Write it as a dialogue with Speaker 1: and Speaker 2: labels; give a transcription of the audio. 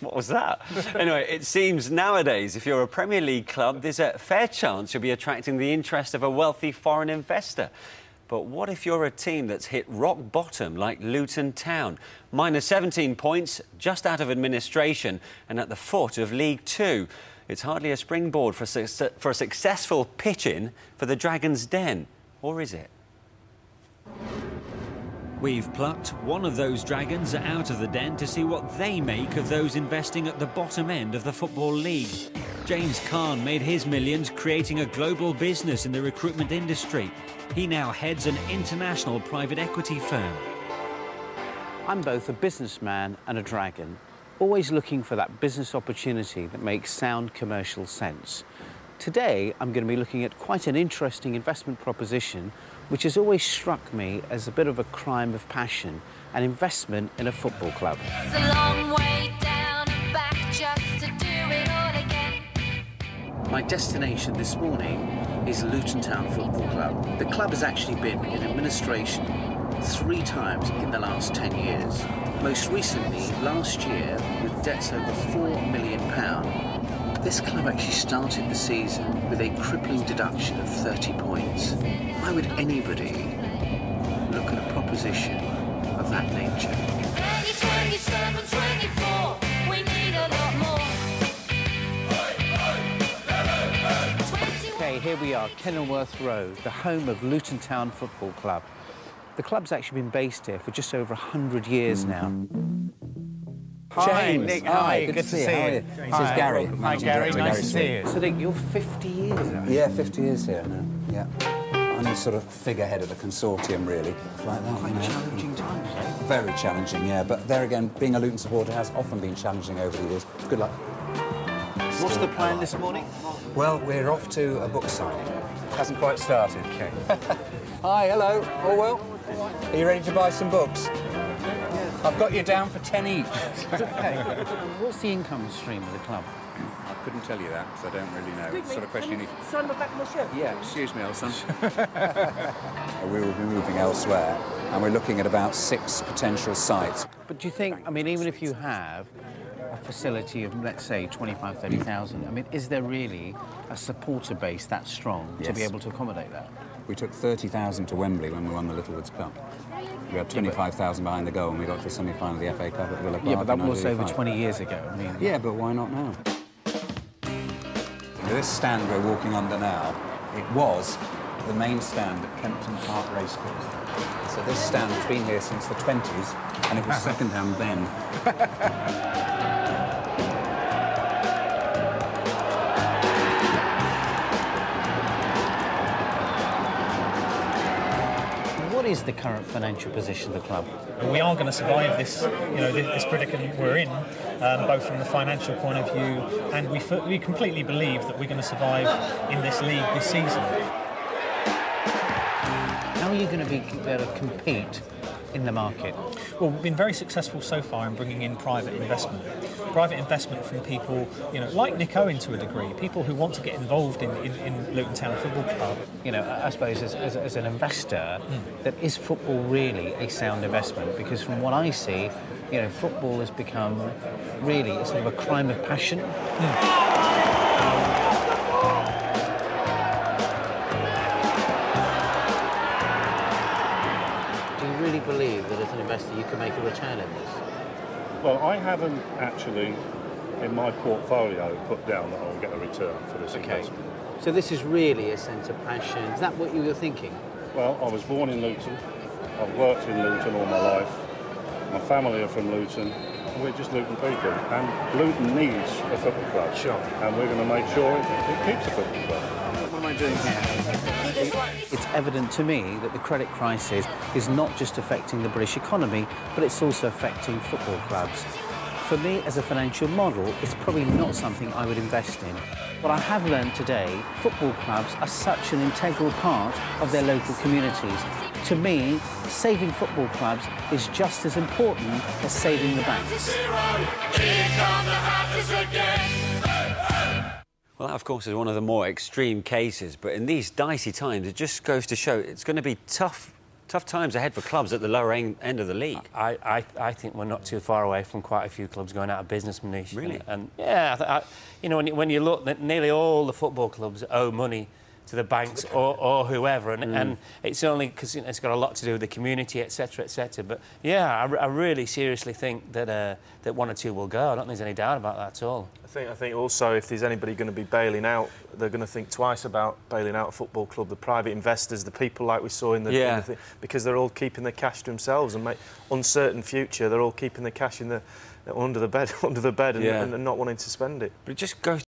Speaker 1: What was that? Anyway, it seems nowadays, if you're a Premier League club, there's a fair chance you'll be attracting the interest of a wealthy foreign investor. But what if you're a team that's hit rock bottom like Luton Town? Minus 17 points, just out of administration and at the foot of League Two. It's hardly a springboard for a successful pitch-in for the Dragon's Den. Or is it? We've plucked one of those dragons out of the den to see what they make of those investing at the bottom end of the Football League. James Kahn made his millions creating a global business in the recruitment industry. He now heads an international private equity firm.
Speaker 2: I'm both a businessman and a dragon, always looking for that business opportunity that makes sound commercial sense. Today, I'm going to be looking at quite an interesting investment proposition which has always struck me as a bit of a crime of passion, an investment in a football club.
Speaker 3: It's a long way down and back just to do it all again.
Speaker 2: My destination this morning is Luton Town Football Club. The club has actually been in administration 3 times in the last 10 years. Most recently, last year, with debts over £4 million. This club actually started the season with a crippling deduction of 30 points. Why would anybody look at a proposition of that nature?
Speaker 3: 27, 24, we need a lot more.
Speaker 2: Okay, here we are, Kenilworth Road, the home of Luton Town Football Club. The club's actually been based here for just over 100 years now.
Speaker 4: Hi,
Speaker 5: James.
Speaker 4: Nick.
Speaker 5: Hi,
Speaker 4: Good to see you.
Speaker 5: How are you? This is Gary.
Speaker 4: Hi, Gary. Nice to see you.
Speaker 2: So, Nick, you're 50 years now.
Speaker 5: Yeah, 50 years here now. Yeah. I'm the sort of figurehead of the consortium, really. Like that.
Speaker 2: Quite challenging times, eh?
Speaker 5: Very challenging, yeah. But there again, being a Luton supporter has often been challenging over the years. Good luck.
Speaker 2: What's the plan this morning?
Speaker 5: Well, we're off to a book signing. Hasn't quite started.
Speaker 2: Okay.
Speaker 5: Hi, hello. All well? Are you ready to buy some books? I've got you down for 10 each.
Speaker 2: Okay. What's the income stream of the club?
Speaker 5: I couldn't tell you that, because I don't really know. It's the sort of question you need.
Speaker 2: Sign the back of my shirt.
Speaker 5: Yeah, excuse me, old son. We will be moving elsewhere, and we're looking at about 6 potential sites.
Speaker 2: But do you think, I mean, even if you have a facility of, let's say, 25, 30,000, I mean, is there really a supporter base that strong to be able to accommodate that?
Speaker 5: We took 30,000 to Wembley when we won the Littlewoods Cup. We had 25,000 behind the goal and we got to the semi-final of the FA Cup at Villa Park.
Speaker 2: Yeah, but that
Speaker 5: in
Speaker 2: was over
Speaker 5: 1985.
Speaker 2: 20 years ago. I mean,
Speaker 5: Yeah, but why not now? This stand we're walking under now, it was the main stand at Kempton Park Racecourse. So this stand has been here since the 20s and it was second-hand then.
Speaker 2: what is the current financial position of the club?
Speaker 4: We are going to survive this, this predicament we're in, both from the financial point of view, and we completely believe that we're going to survive in this league this season.
Speaker 2: How are you going to be able to compete in the market?
Speaker 4: Well, we've been very successful so far in bringing in private investment. Private investment from people, like Nick Owen to a degree, people who want to get involved in Luton Town Football Club.
Speaker 2: I suppose as an investor, that is football really a sound investment? Because from what I see, football has become really sort of a crime of passion. Do you really believe that as an investor you can make a return in this?
Speaker 6: Well, I haven't actually, in my portfolio, put down that I'll get a return for this investment.
Speaker 2: So this is really a sense of passion. Is that what you were thinking?
Speaker 6: Well, I was born in Luton. I've worked in Luton all my life. My family are from Luton. And we're just Luton people. And Luton needs a football club.
Speaker 2: Sure.
Speaker 6: And we're going to make sure it keeps a football club.
Speaker 2: What am I doing here? It's evident to me that the credit crisis is not just affecting the British economy, but it's also affecting football clubs. For me, as a financial model, it's probably not something I would invest in. What I have learned today, football clubs are such an integral part of their local communities. To me, saving football clubs is just as important as saving the banks.
Speaker 1: Well, that, of course, is one of the more extreme cases, but in these dicey times, it just goes to show it's going to be tough Tough times ahead for clubs at the lower end of the league.
Speaker 7: I think we're not too far away from quite a few clubs going out of business, Manish.
Speaker 1: Really?
Speaker 7: And yeah, you know, when you look, nearly all the football clubs owe money to the banks or whoever, and it's only because it's got a lot to do with the community, etc., etc. But yeah, I really seriously think that that one or two will go. I don't think there's any doubt about that at all.
Speaker 8: I think also if there's anybody going to be bailing out, they're going to think twice about bailing out a football club. The private investors, the people like we saw in the thing, because they're all keeping the cash to themselves and uncertain future. They're all keeping the cash in under the bed, and not wanting to spend it.
Speaker 1: But it just goes